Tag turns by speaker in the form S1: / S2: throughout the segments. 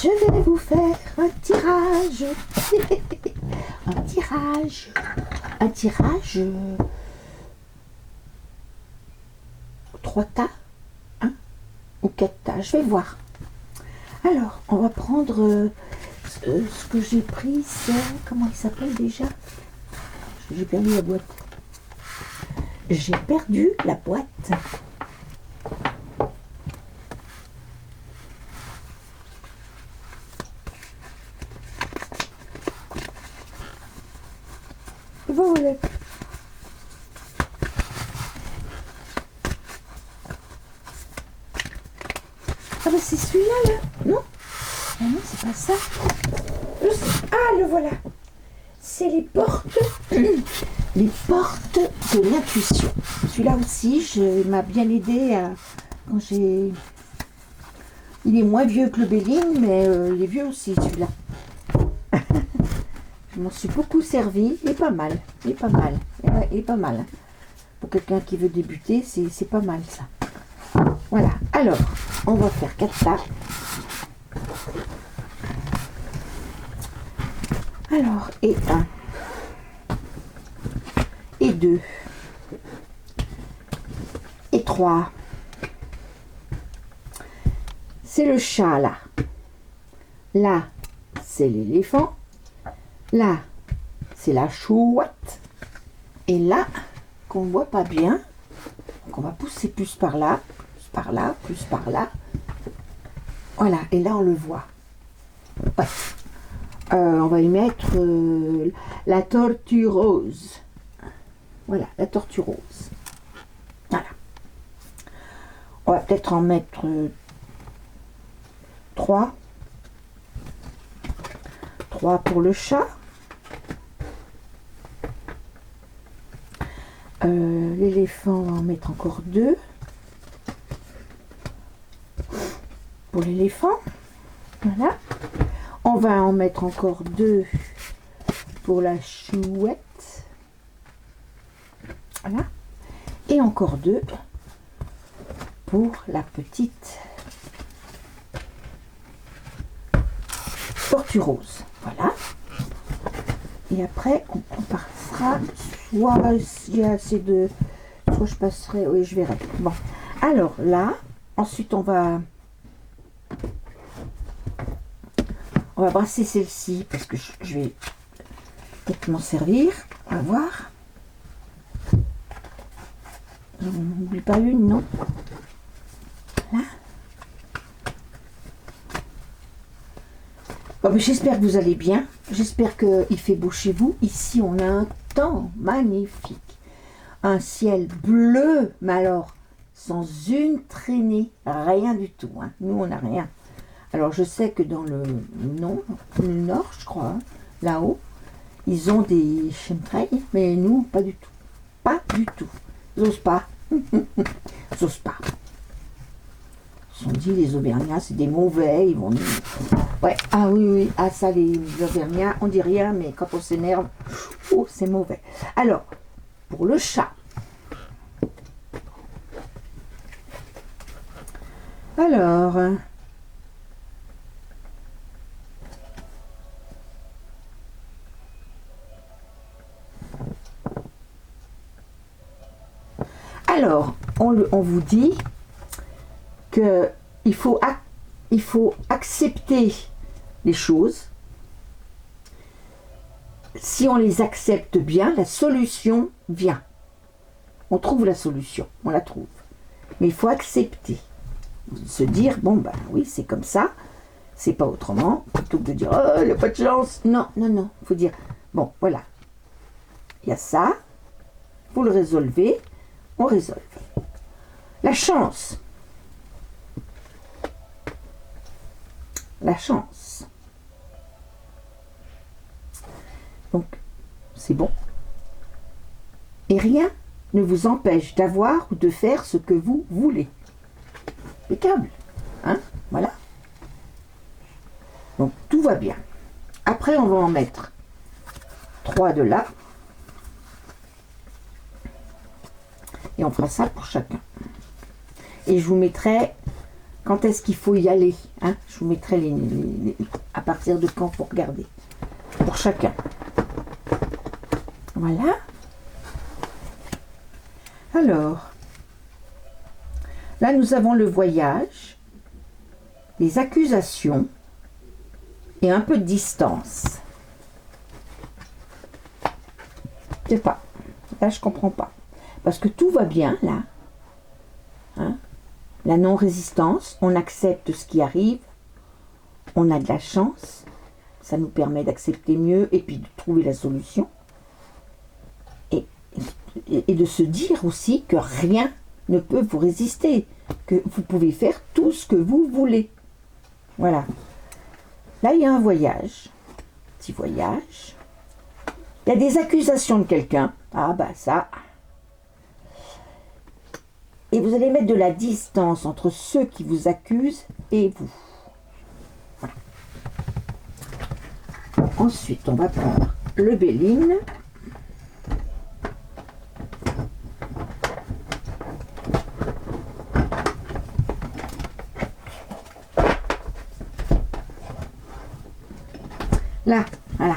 S1: Je vais vous faire un tirage. Un tirage. Un tirage. 3 tas, hein, ou 4 tas, je vais voir. Alors, on va prendre ce que j'ai pris, c'est... Comment il s'appelle déjà? J'ai perdu la boîte. J'ai perdu la boîte. Voilà. Ah bah c'est celui-là là. Non. Ah non, c'est pas ça. Ah, le voilà. C'est les portes. Les portes de l'intuition. Celui-là aussi, il m'a bien aidé quand j'ai... Il est moins vieux que le Béline, mais il est vieux aussi celui-là. Je m'en suis beaucoup servi. Il est pas mal. Il est pas mal. Il est pas mal. Pour quelqu'un qui veut débuter, c'est pas mal ça. Voilà. Alors, on va faire 4 tas. Alors, et 1. Et 2. Et 3. C'est le chat là. Là, c'est l'éléphant. Là, c'est la chouette. Et là, qu'on ne voit pas bien, qu'on va pousser plus par là, plus par là. Voilà, et là on le voit. Ouais. On va y mettre la tortue rose. Voilà, la tortue rose. Voilà. On va peut-être en mettre 3. 3 pour le chat. L'éléphant, on va en mettre encore 2. Pour l'éléphant. Voilà. On va en mettre encore 2 pour la chouette. Voilà. Et encore 2 pour la petite tortue rose. Voilà. Et après, on passera, soit il y a assez de... Soit je passerai... Oui, je verrai. Bon. Alors là, ensuite on va brasser celle-ci parce que je vais peut-être m'en servir. On va voir. On n'oublie pas une, non? Là. Bon, j'espère que vous allez bien. J'espère qu'il fait beau chez vous. Ici, on a un temps magnifique. Un ciel bleu, mais alors, sans une traînée, rien du tout. Hein. Nous, on n'a rien. Alors, je sais que dans le nord, je crois, hein, là-haut, ils ont des chemtrails, mais nous, pas du tout. Pas du tout. Ils n'osent pas. Ils n'osent pas. Ils sont dit, les Auvergnats, c'est des mauvais. Ils vont... Ouais, ah oui, oui. Ah, ça, les Auvergnats, on dit rien, mais quand on s'énerve, oh, c'est mauvais. Alors, pour le chat. Alors... Alors, on vous dit que il faut accepter les choses. Si on les accepte bien, la solution vient. On trouve la solution, on la trouve. Mais il faut accepter. Se dire, bon ben oui, c'est comme ça, c'est pas autrement, plutôt que de dire, oh, il n'y a pas de chance. Non, non, non, il faut dire, bon, voilà, il y a ça, vous le résolvez, on résolve. La chance. La chance. Donc, c'est bon. Et rien ne vous empêche d'avoir ou de faire ce que vous voulez. Impeccable. Hein? Voilà. Donc, tout va bien. Après, on va en mettre 3 de là. Et on fera ça pour chacun. Et je vous mettrai, Quand est-ce qu'il faut y aller, hein? Je vous mettrai à partir de quand pour regarder. Pour chacun. Voilà. Alors, là nous avons le voyage, les accusations et un peu de distance. Je sais pas. Là, je comprends pas. Parce que tout va bien, là. Hein? La non-résistance, on accepte ce qui arrive. On a de la chance. Ça nous permet d'accepter mieux et puis de trouver la solution. Et de se dire aussi que rien ne peut vous résister. Que vous pouvez faire tout ce que vous voulez. Voilà. Là, il y a un voyage. Petit voyage. Il y a des accusations de quelqu'un. Ah bah ça. Et vous allez mettre de la distance entre ceux qui vous accusent et vous. Voilà. Ensuite, on va prendre le Béline. Là, voilà.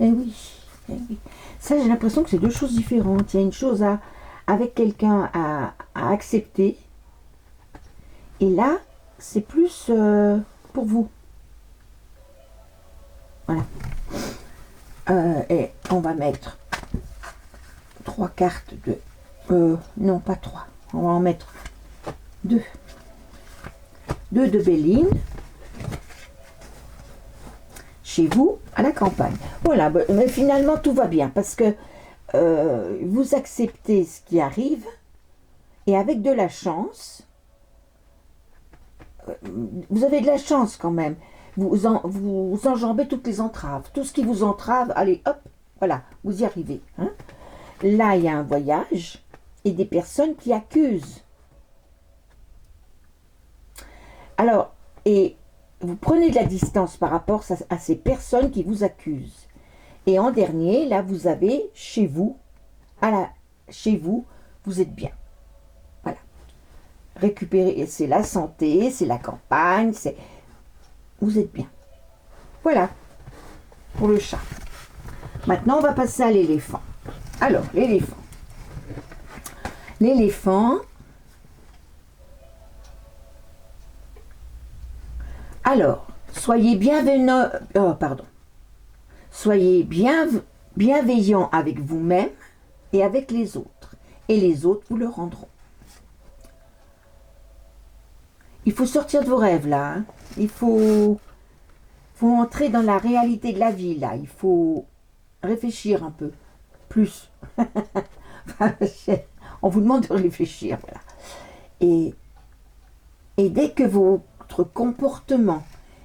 S1: Eh oui, eh oui. Ça, j'ai l'impression que c'est deux choses différentes. Il y a une chose avec quelqu'un à accepter. Et là, c'est plus pour vous. Voilà. Et on va mettre 3 cartes de... non, pas 3. On va en mettre 2. 2 de Béline. Chez vous, à la campagne. Voilà, mais finalement, tout va bien. Parce que vous acceptez ce qui arrive. Et avec de la chance... vous avez de la chance quand même. Vous enjambez toutes les entraves. Tout ce qui vous entrave, allez, hop, voilà, vous y arrivez. Hein. Là, il y a un voyage et des personnes qui accusent. Alors, et vous prenez de la distance par rapport à ces personnes qui vous accusent. Et en dernier, là, vous avez chez vous, chez vous, vous êtes bien. Récupérer, c'est la santé, c'est la campagne, c'est... Vous êtes bien. Voilà, pour le chat. Maintenant, on va passer à l'éléphant. Alors, l'éléphant. L'éléphant... Alors, soyez bienveillant... Soyez bienveillant avec vous-même et avec les autres. Et les autres vous le rendront. Il faut sortir de vos rêves, là. Hein. Il faut entrer dans la réalité de la vie, là. Il faut réfléchir un peu. Plus. On vous demande de réfléchir, voilà. Et dès que votre comportement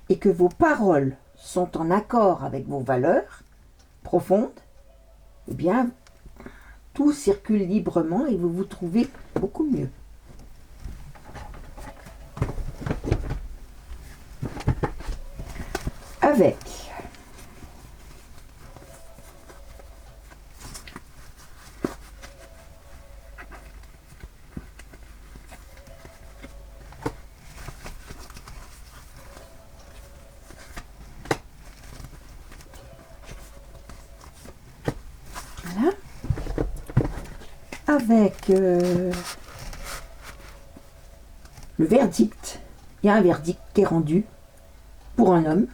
S1: et que vos paroles sont en accord avec vos valeurs profondes, eh bien, tout circule librement et vous vous trouvez beaucoup mieux. Avec voilà. Avec le verdict, il y a un verdict qui est rendu pour un homme.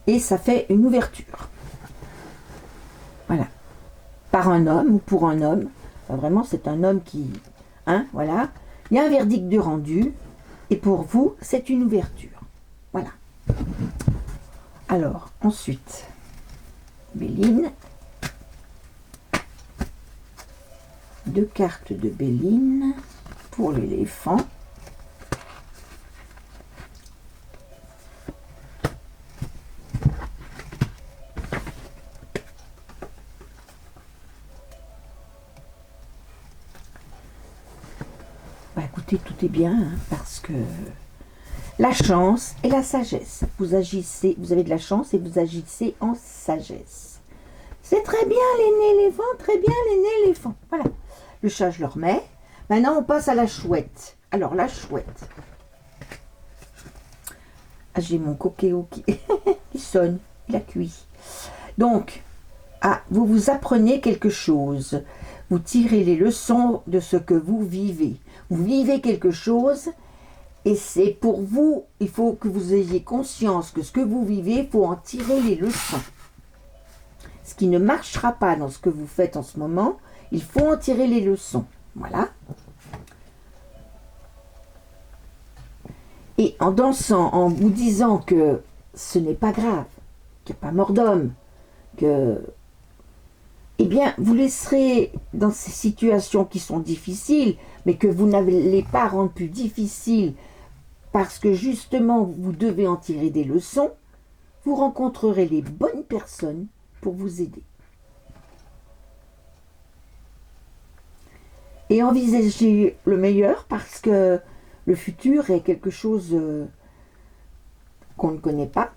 S1: Et ça fait une ouverture. Voilà. Par un homme ou pour un homme. Enfin, vraiment, c'est un homme qui... Hein, voilà. Il y a un verdict de rendu. Et pour vous, c'est une ouverture. Voilà. Alors, ensuite, Béline. 2 cartes de Béline pour l'éléphant. Bah écoutez, tout est bien, hein, parce que la chance et la sagesse. Vous agissez, vous avez de la chance et vous agissez en sagesse. C'est très bien l'aîné éléphant, très bien l'aîné éléphant. Voilà. Le chat, je le remets. Maintenant, on passe à la chouette. Alors, la chouette. Ah, j'ai mon coquéo qui sonne. Il a cuit. Donc, vous vous apprenez quelque chose. Vous tirez les leçons de ce que vous vivez. Vous vivez quelque chose et c'est pour vous, il faut que vous ayez conscience que ce que vous vivez, il faut en tirer les leçons. Ce qui ne marchera pas dans ce que vous faites en ce moment, il faut en tirer les leçons. Voilà. Et en dansant, en vous disant que ce n'est pas grave, qu'il n'y a pas mort d'homme, que, eh bien, vous laisserez dans ces situations qui sont difficiles, mais que vous n'allez pas rendre plus difficiles parce que justement, vous devez en tirer des leçons, vous rencontrerez les bonnes personnes pour vous aider. Et envisagez le meilleur parce que le futur est quelque chose qu'on ne connaît pas,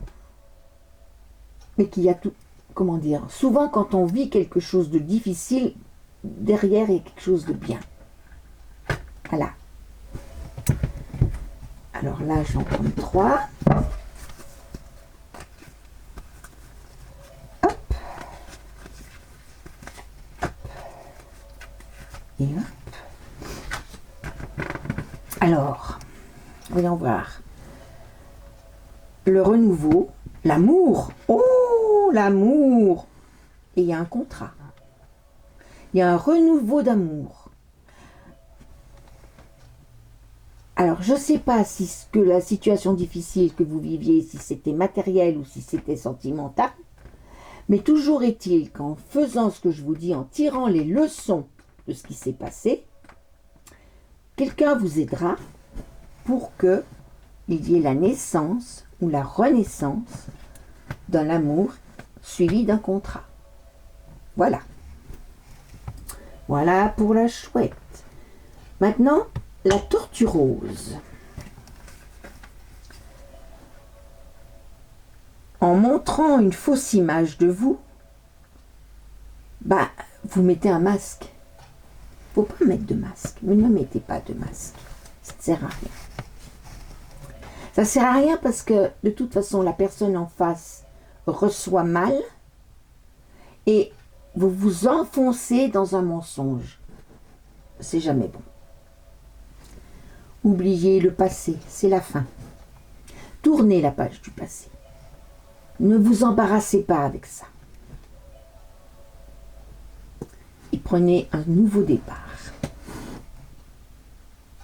S1: mais qui a tout, comment dire, souvent quand on vit quelque chose de difficile, derrière il y a quelque chose de bien. Voilà. Alors là, j'en prends 3. Hop. Et hop. Alors, voyons voir. Le renouveau, l'amour. Oh, l'amour. Et il y a un contrat. Il y a un renouveau d'amour. Alors, je ne sais pas si ce que la situation difficile que vous viviez, si c'était matériel ou si c'était sentimental, mais toujours est-il qu'en faisant ce que je vous dis, en tirant les leçons de ce qui s'est passé, quelqu'un vous aidera pour qu'il y ait la naissance ou la renaissance d'un amour suivi d'un contrat. Voilà. Voilà pour la chouette. Maintenant, la tortue rose. En montrant une fausse image de vous, vous mettez un masque. Il ne faut pas mettre de masque, mais ne mettez pas de masque. Ça ne sert à rien. Ça ne sert à rien parce que de toute façon, la personne en face reçoit mal et vous vous enfoncez dans un mensonge. C'est jamais bon. Oubliez le passé, c'est la fin. Tournez la page du passé. Ne vous embarrassez pas avec ça. Et prenez un nouveau départ.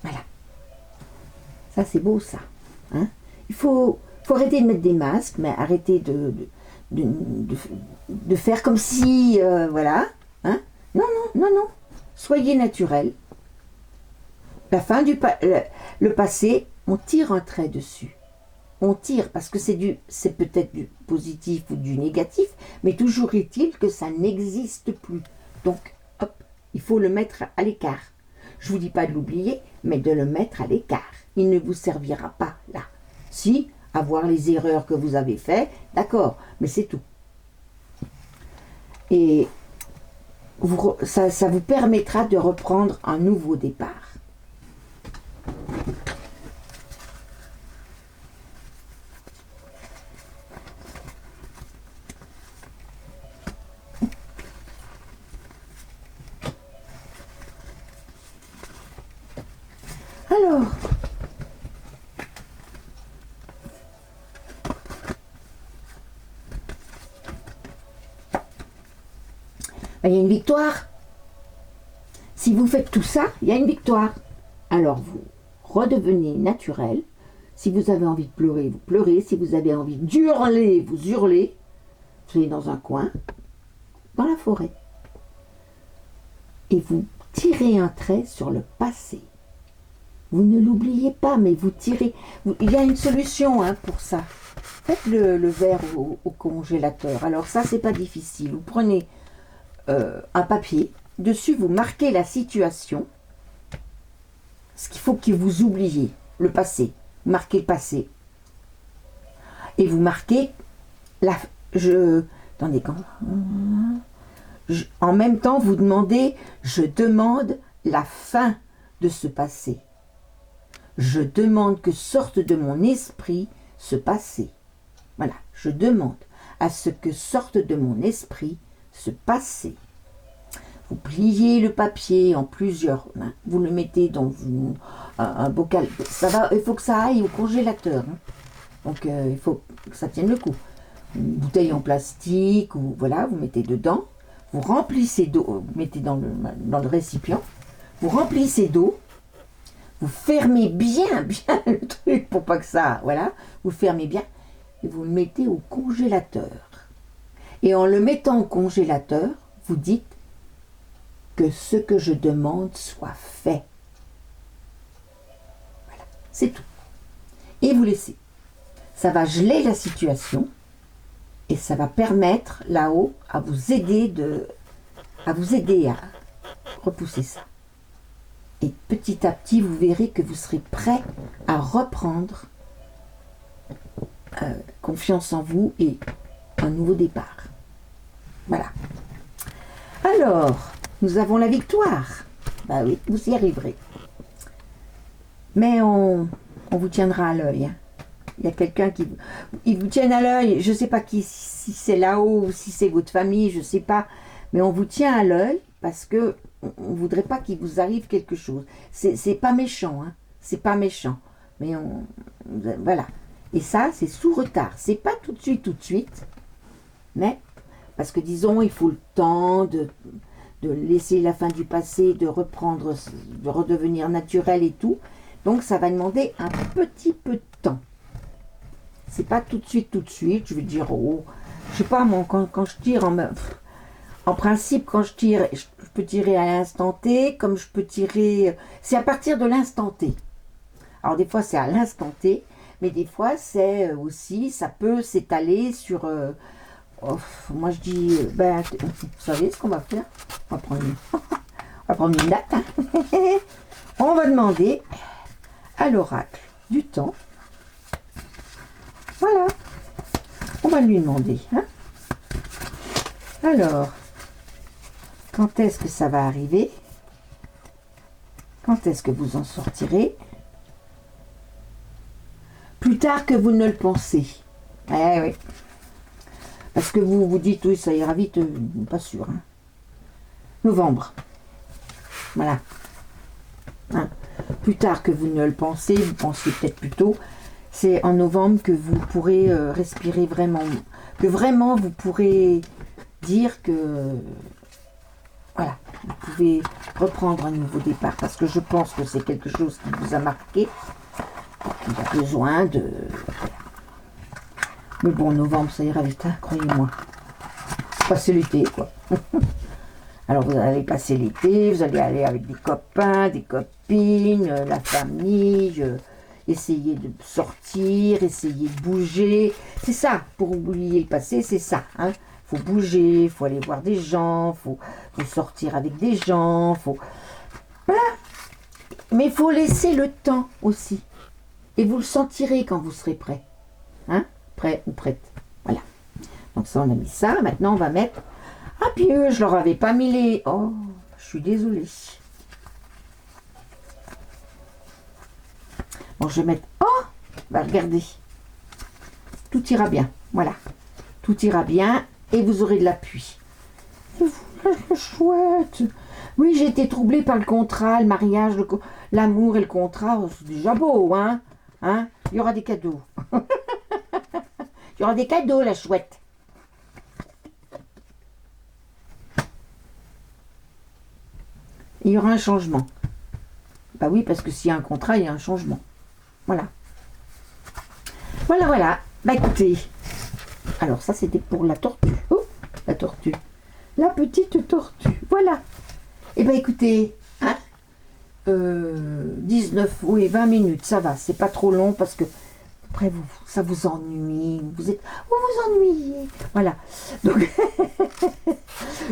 S1: Voilà. Ça, c'est beau, ça. Hein? Il faut arrêter de mettre des masques, mais arrêter de faire comme si... voilà. Hein? Non, non, non, non. Soyez naturel. La fin le passé, on tire un trait dessus. On tire parce que c'est peut-être du positif ou du négatif, mais toujours est-il que ça n'existe plus. Donc, hop, il faut le mettre à l'écart. Je ne vous dis pas de l'oublier, mais de le mettre à l'écart. Il ne vous servira pas là. Si, avoir les erreurs que vous avez faites, d'accord, mais c'est tout. Et ça vous permettra de reprendre un nouveau départ. Alors, il y a une victoire. Si vous faites tout ça, il y a une victoire. Alors vous redevenez naturel. Si vous avez envie de pleurer, vous pleurez. Si vous avez envie d'hurler, vous hurlez. Vous allez dans un coin, dans la forêt. Et vous tirez un trait sur le passé. Vous ne l'oubliez pas, mais vous tirez. Il y a une solution pour ça. Faites le verre au congélateur. Alors ça, c'est pas difficile. Vous prenez un papier. Dessus, vous marquez la situation. ce qu'il faut que vous oubliez, le passé. Vous marquez le passé. Et vous marquez attendez, en même temps, vous demandez, je demande la fin de ce passé. Je demande que sorte de mon esprit ce passé. Voilà, je demande à ce que sorte de mon esprit ce passé. Vous pliez le papier en plusieurs mains, vous le mettez dans un bocal. Il faut que ça aille au congélateur. Hein. Donc il faut que ça tienne le coup. Une bouteille en plastique, ou voilà, vous mettez dedans, vous remplissez d'eau, vous mettez dans le récipient, vous remplissez d'eau, vous fermez bien le truc pour pas que ça, voilà, vous fermez bien, et vous le mettez au congélateur. Et en le mettant au congélateur, vous dites que ce que je demande soit fait. Voilà, c'est tout. Et vous laissez. Ça va geler la situation et ça va permettre là-haut à vous aider à repousser ça. Et petit à petit, vous verrez que vous serez prêt à reprendre confiance en vous et un nouveau départ. Voilà. Alors, nous avons la victoire. Bah oui, vous y arriverez. Mais on vous tiendra à l'œil. Hein. Il y a quelqu'un qui vous tient à l'œil. Je ne sais pas qui, si c'est là-haut ou si c'est votre famille, je ne sais pas. Mais on vous tient à l'œil parce que on ne voudrait pas qu'il vous arrive quelque chose. C'est pas méchant, hein. C'est pas méchant. Mais voilà. Et ça, c'est sous retard. C'est pas tout de suite. Mais, parce que disons, il faut le temps de laisser la fin du passé, de reprendre, de redevenir naturel et tout. Donc, ça va demander un petit peu de temps. C'est pas tout de suite. Je vais dire, oh, je sais pas, moi, quand je tire, en principe, quand je tire, je peux tirer à l'instant T, comme je peux tirer... C'est à partir de l'instant T. Alors, des fois, c'est à l'instant T, mais des fois, c'est aussi, ça peut s'étaler sur... moi, je dis, vous savez ce qu'on va faire? On va prendre une date. Hein. On va demander à l'oracle du temps. Voilà. On va lui demander. Hein. Alors, quand est-ce que ça va arriver? Quand est-ce que vous en sortirez? Plus tard que vous ne le pensez. Eh oui. Parce que vous vous dites, oui, ça ira vite, pas sûr. Hein. Novembre. Voilà. Hein. Plus tard que vous ne le pensez, vous pensiez peut-être plus tôt, c'est en novembre que vous pourrez respirer vraiment. Que vraiment vous pourrez dire que, voilà, vous pouvez reprendre un nouveau départ. Parce que je pense que c'est quelque chose qui vous a marqué. Il a besoin de... Mais bon, novembre, ça ira vite, hein, croyez-moi. Passer l'été, quoi. Alors, vous allez passer l'été, vous allez aller avec des copains, des copines, la famille, essayer de sortir, essayer de bouger. C'est ça, pour oublier le passé, c'est ça. Hein. Faut bouger, faut aller voir des gens, faut sortir avec des gens, faut... Voilà. Mais il faut laisser le temps aussi. Et vous le sentirez quand vous serez prêt. Hein? Prêt ou prête. Voilà. Donc ça, on a mis ça. Maintenant, on va mettre... Ah, puis eux, je leur avais pas mis les... Oh, je suis désolée. Bon, je vais mettre... Oh, bah regardez. Tout ira bien. Voilà. Tout ira bien et vous aurez de l'appui. Chouette. Oui, j'ai été troublée par le contrat, le mariage, l'amour et le contrat. Oh, c'est déjà beau, hein? Hein? Il y aura des cadeaux. Il y aura des cadeaux, la chouette. Il y aura un changement. Bah oui, parce que s'il y a un contrat, il y a un changement. Voilà. Voilà. Bah écoutez. Alors ça, c'était pour la tortue. Oh, la tortue. La petite tortue. Voilà. Et bah écoutez, hein, 19, oui, 20 minutes, ça va. C'est pas trop long parce que après, ça vous ennuie. Vous vous ennuyez. Voilà. Donc,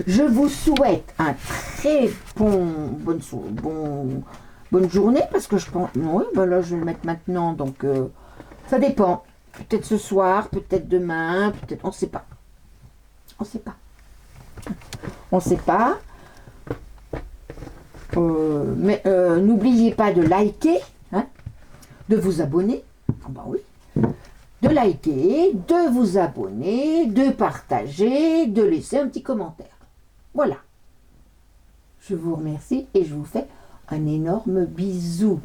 S1: je vous souhaite un très bon bonne journée, parce que je pense... Oui, ben là, je vais le mettre maintenant, donc ça dépend. Peut-être ce soir, peut-être demain, peut-être... On ne sait pas. On ne sait pas. On ne sait pas. Mais n'oubliez pas de liker, hein, de vous abonner. Ah bah oui. De liker, de vous abonner, de partager, de laisser un petit commentaire. Voilà. Je vous remercie et je vous fais un énorme bisou.